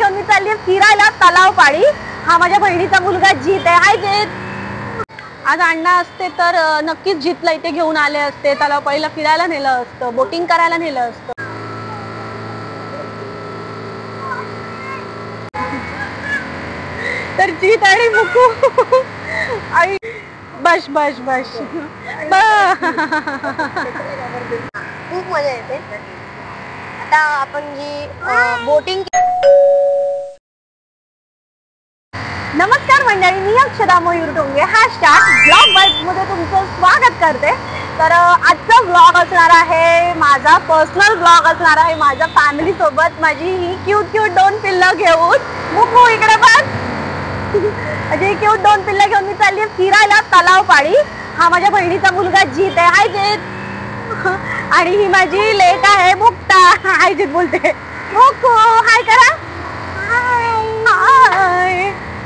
घेऊन मी चालली फिरायला तलाव पाळी। हा माझ्या बहिणीचा मुलगा जीत आहे। हाय जीत। आज अण्णा असते तर नक्कीच जीतला इथे घेऊन आले असते, तलाव पाळीला फिरायला नेलं असतं, बोटिंग करायला नेलं असतं। तर जीत आणि मुकू आई बस बस बस खूप मजा येते। आता आपण जी बोटिंग। नमस्कार मंडळी, मी अक्षदा मयूर डोंगे ब्लॉग बाईट मध्ये तुमचं स्वागत करते। तर आजचा ब्लॉग असणार आहे माझा पर्सनल ब्लॉग असणार आहे माझ्या फॅमिली सोबत। माझी ही क्यूट दोन पिल्लं घेऊन मुकू इकडे बस माझी क्यूट दोन पिल्लं घेऊन मी चालली फिरायला तलाव पाळी। हा माझ्या बहिणीचा मुलगा जीत आहे। हाय जीत। आणि ही माझी लेक आहे मुक्ता। हाय जीत बोलते मुकू हाय करा। हाय।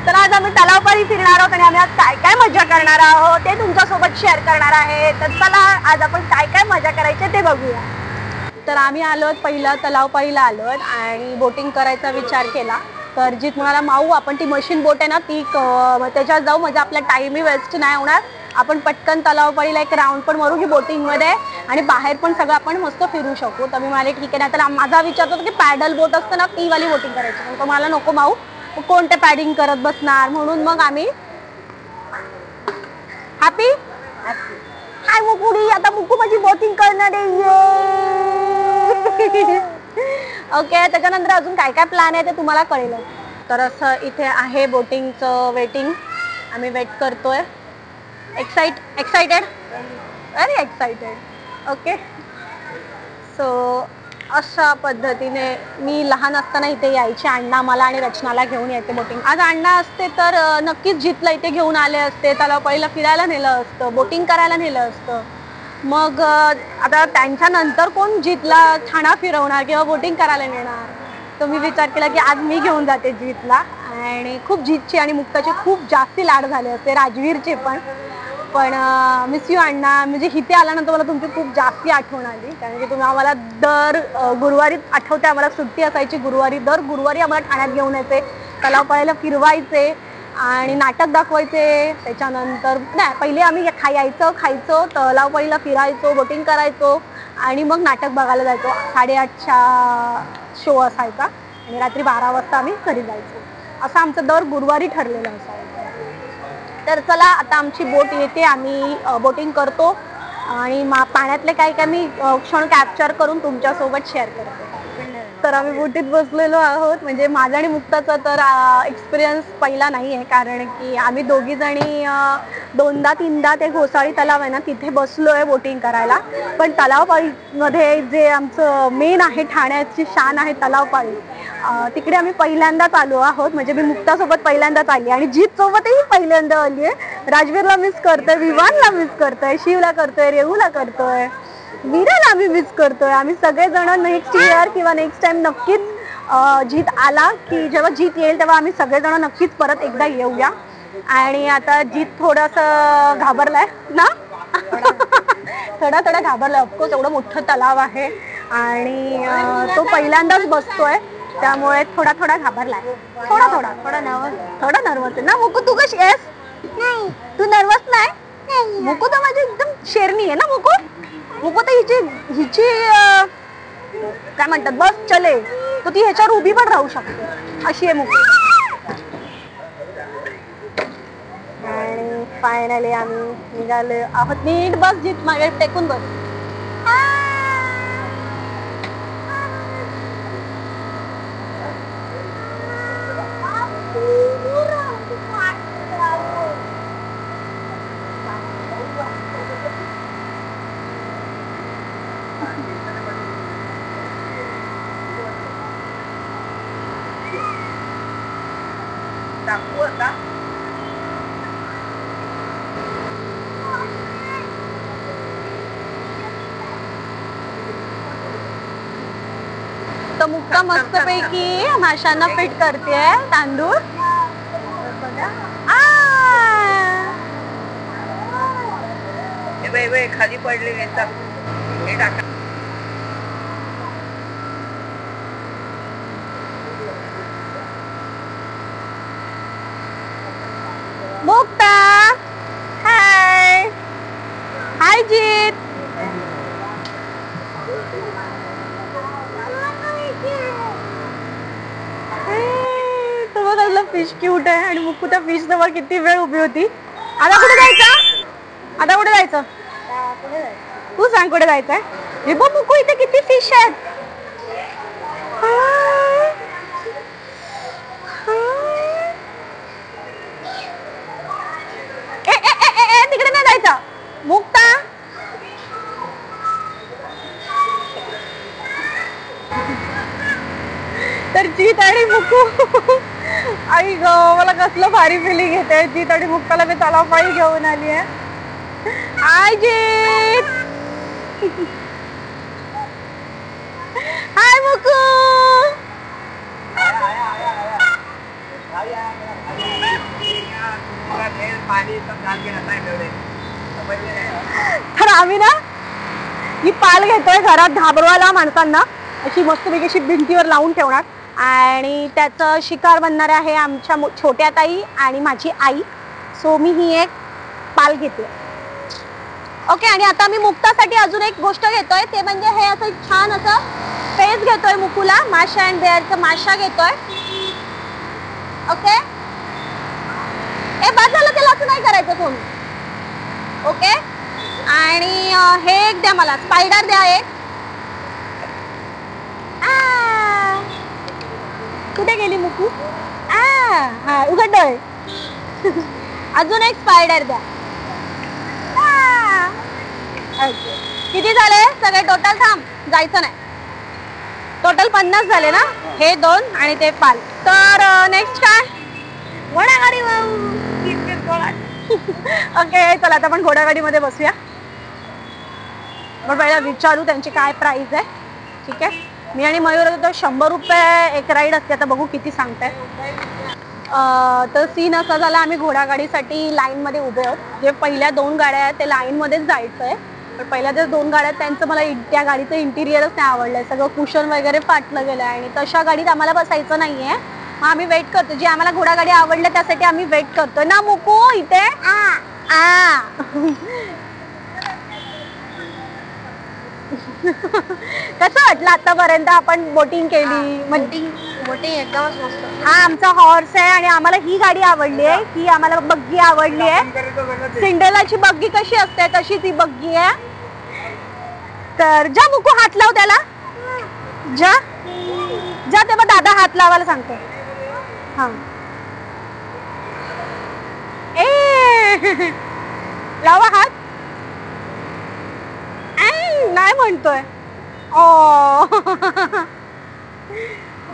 तर आज आम्ही तलाव पाळी फिरणार आहोत आणि आम्ही आज काय काय मजा करणार आहोत ते तुमच्यासोबत शेअर करणार आहे। तर चला आज आपण काय काय मजा करायचे ते बघूया। तर आम्ही आलोत पहिला तलाव पाळीला आलोत आणि बोटिंग करायचा विचार केला। तर जीत म्हणाला माऊ आपण ती मशीन बोट आहे ना ती त्याच्यात जाऊ, म्हणजे आपला टाइमही वेस्ट नाही होणार, आपण पटकन तलाव पाळीला एक राऊंड पण मारू की बोटिंग मध्ये आणि बाहेर पण सगळं आपण मस्त फिरू शकू। तर मी म्हणाले ठीक आहे। नाही तर माझा विचार होता की पॅडल बोट असतं ना ती वाली बोटिंग करायची, पण तो मला नको माऊ कोणते पॅडिंग करत बसणार, म्हणून मग आम्ही हॅपी हाय मुकुडी। आता मुकू माझी बोटिंग करणार आहे। ओके, त्याच्यानंतर अजून काय काय प्लॅन आहे ते तुम्हाला कळेल। तर असं इथे आहे बोटिंगचं वेटिंग, आम्ही वेट करतोय। एक्साइटेड अरे एक्साइटेड। ओके, सो अशा पद्धतीने मी लहान असताना इथे यायचे, अण्णा मला आणि रचनाला घेऊन यायचे बोटिंग। आज अण्णा असते तर नक्कीच जीतला इथे घेऊन आले असते, तलाव पाळीला फिरायला नेलं असतं, बोटिंग करायला नेलं असतं। मग आता त्यांच्यानंतर कोण जीतला ठाणा फिरवणार किंवा बोटिंग करायला नेणार, तर मी विचार केला की आज मी घेऊन जाते जीतला। आणि खूप जीतची आणि मुक्ताचे खूप जास्ती लाड झाले असते, राजवीरचे पण मिस यू अण्णा। म्हणजे इथे आल्यानंतर मला तुमची खूप जास्ती आठवण आली, कारण की तुम्ही आम्हाला दर गुरुवारी आठवते, आम्हाला सुट्टी असायची गुरुवारी, दर गुरुवारी आम्हाला ठाण्यात घेऊन यायचे, तलाव पाळीला फिरवायचे आणि नाटक दाखवायचे। त्याच्यानंतर नाही, पहिले आम्ही यायचं खायचो, तलाव पाळीला फिरायचो, बोटिंग करायचो आणि मग नाटक बघायला जायचो। 8:30चा शो असायचा आणि रात्री 12 वाजता आम्ही घरी जायचो। असं आमचं दर गुरुवारी ठरलेलं असायचं। तर चला आता आमची बोट येते, आम्ही बोटिंग करतो आणि पाण्यातले काय काय मी क्षण कॅप्चर करून तुमच्यासोबत शेअर करते। तर आम्ही बोटीत बसलेलो आहोत, म्हणजे माझा आणि मुक्ताचा तर एक्सपिरियन्स पहिला नाही आहे, कारण की आम्ही दोघी जणी दोनदा तीनदा ते घोसाळी तलाव आहे ना तिथे बसलो आहे बोटिंग करायला। पण तलाव पाळीमध्ये जे आमचं मेन आहे, ठाण्याची शान आहे तलाव पाळी, तिकडे आम्ही पहिल्यांदाच आलो आहोत। म्हणजे मी मुक्तासोबत पहिल्यांदाच आली आणि जीत सोबतही पहिल्यांदा आली आहे। राजवीरला मिस करतोय, विवानला मिस करतोय, शिवला करतोय, रेवूला करतोय, वीराला आम्ही मिस करतोय। आम्ही सगळेजण नेक्स्ट इयर किंवा नेक्स्ट टाइम नक्कीच जीत आला की जेव्हा जीत येईल तेव्हा आम्ही सगळेजण नक्कीच परत एकदा येऊया। आणि आता जीत थोडंसं घाबरलाय ना थोडा घाबरलाय, ऑफकोर्स एवढं मोठं तलाव आहे आणि तो पहिल्यांदाच बसतोय, त्यामुळे थोडा घाबरलाय, थोडा नर्वस आहे ना। मुकू तू कशी आहेस? नाही, तू नर्वस नाही? मुकू तर माझी एकदम शेरणी आहे ना मुकू तर हिची काय म्हणतात बस चले, तर ती ह्याच्यावर उभी पण राहू शकते, अशी आहे मुकू। आणि फायनली आम्ही निघालो आहोत। नीट बस जीत, मागे टेकून बस। तर मुक्ता मस्तपैकी माशांना फिट करते तांदूळ। खाली पडले मुक्ता, हाय हाय जीत. तो बघ कसलं फिश क्यूट आहे आणि मुक्कू त्या फिश जवळ किती वेळ उभी होती. आता कुठे जायचं? आता कुठे जायचं? तू सांग कुठे जायचंय? हे बघ मुक्कू, इथे किती फिश आहेत. तिकडे नाही जायचं मुक्ता. तर जीत आणि मुक्कू, आई ग मला कसलं भारी फिलिंग येते. जीत आणि मुक्काला मी तलावाई घेऊन आली आहे. हाय जीत. हाय मुक्कू. तर आम्ही ना ही पाल घेतोय घरात घाबरवायला माणसांना. अशी मस्तपैकी अशी भिंतीवर लावून ठेवणार आणि त्याचं शिकार बनणार आहे आमच्या छोट्या ताई आणि माझी आई. सो मी ही एक पाल घेते. ओके. आणि आता मी मुक्तासाठी अजून एक गोष्ट घेतोय, ते म्हणजे हे असं छान असं फेस घेतोय मुकुला. माशा अँड बेअरचा माशा घेतोय. ओके. ए बस झालं, त्याला असं नाही करायचं कोणी. ओके. आणि हे एक द्या मला, स्पायडर द्या एक. कुठे गेली मुकू? हा उघडतोय. अजून एक स्पायडर द्या. किती झाले सगळे टोटल? थांब, जायचं नाही. टोटल 50 झाले ना. हे 2 आणि ते पाल. तर नेक्स्ट काय? घोडागाडी. ओके चला आता आपण घोडागाडीमध्ये बसूया. पण पहिला विचारू त्यांची काय प्राइस आहे. ठीक आहे. मी आणि मयूर होतो 100 रुपये एक राईड असते. आता बघू किती सांगताय. तर सीन असा झाला, आम्ही घोडागाडीसाठी लाईन मध्ये उभे आहोत. जे पहिल्या 2 गाड्या आहेत ते लाईन मध्येच जायचंय. पण पहिल्या ज्या 2 गाड्या आहेत त्यांचं मला त्या गाडीचं इंटिरियरच नाही आवडलंय. सगळं कुशन वगैरे फाटलं गेलंय आणि तशा गाडीत आम्हाला बसायचं नाहीये. मग आम्ही वेट करतो. जी आम्हाला घोडागाडी आवडल्या त्यासाठी आम्ही वेट करतोय ना मुकू. इथे कसं वाटलं आतापर्यंत आपण बोटिंग केली? बोटिंग एकदमच मस्त. हा आमचा हॉर्स आहे आणि आम्हाला ही गाडी आवडली आहे. ही आम्हाला बग्गी आवडली आहे. सिंड्रेलाची बग्गी कशी असते तशी ती बग्गी आहे. तर जा मुकू, हात लाव त्याला. जा जा ते मग दादा हात लावायला सांगतो. हा ए लावा हात. नाही म्हणतोय. ओ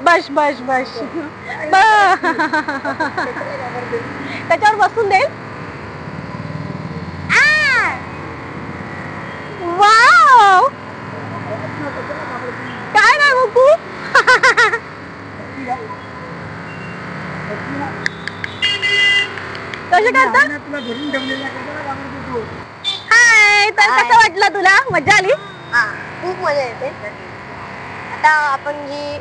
बस बस बस. त्याच्यावर बसून दे. वाव काय नाही मुकू. कसे करतात? हाय. तर कसं वाटलं तुला? मजा आली? खूप मजा येते. आता आपण जी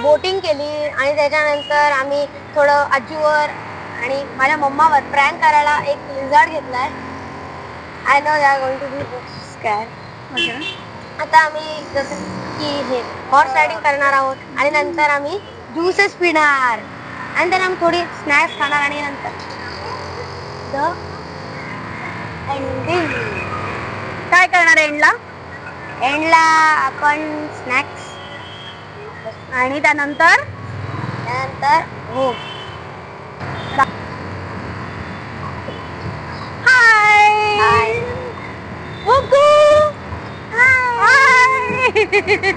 बोटिंग केली आणि त्याच्यानंतर आम्ही थोडं आजूवर आणि माझ्या मम्मावर प्रँक करायला एक लिझार्ड घेतलाय. I know they are going to be scare. आता आम्ही जसं की हे हॉर्स रायडिंग करणार आहोत आणि नंतर आम्ही ज्यूसेस पिणार आणि then आम्ही थोडी स्नॅक्स खाणार आणि नंतर द एंडिंग. काय करणार एंडला? एंडला आपण स्नॅक्स आणि त्यानंतर हो. हाय मुकू. हाय.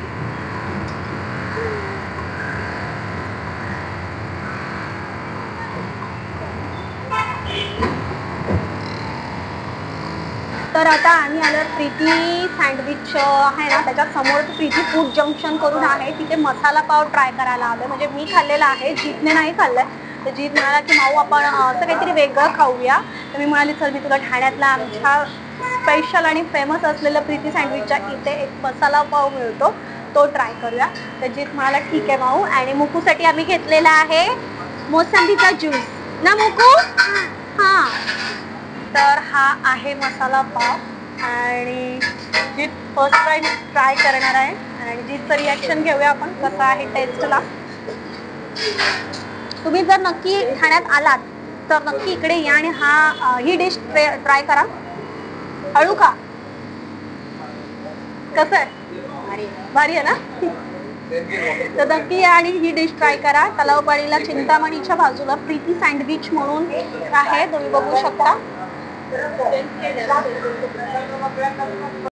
तर आता आम्ही आलो प्रीती सँडविच आहे ना त्याच्या समोर प्रीती फूड जंक्शन करून आहे. तिथे मसाला पाव ट्राय करायला आलोय. म्हणजे मी खाल्लेला आहे, जीतने नाही खाल्लंय. तर जीत म्हणाला की माऊ आपण असं काहीतरी वेगळं खाऊया. तर मी म्हणाली चल मी तुला ठाण्यातला आमच्या स्पेशल आणि फेमस असलेलं प्रीती सँडविचच्या इथे एक मसाला पाव मिळतो तो ट्राय करूया. तर जीत म्हणाला ठीक आहे माऊ. आणि मुकूसाठी आम्ही घेतलेला आहे मोसंबीचा ज्यूस ना मुकू. हा तर हा आहे मसाला पाव आणि जी फर्स्ट टाइम ट्राय करणार आहे आणि जीचं रिॲक्शन घेऊया आपण कसं आहे टेस्टला. तुम्ही जर नक्की ठाण्यात आलात तर नक्की इकडे या आणि ही डिश ट्राय करा. हळू का कसं आहे भारी आहे ना. तर नक्की या आणि ही डिश ट्राय करा. तलावपाडीला चिंतामणीच्या बाजूला प्रीती सँडविच म्हणून आहे, तुम्ही बघू शकता.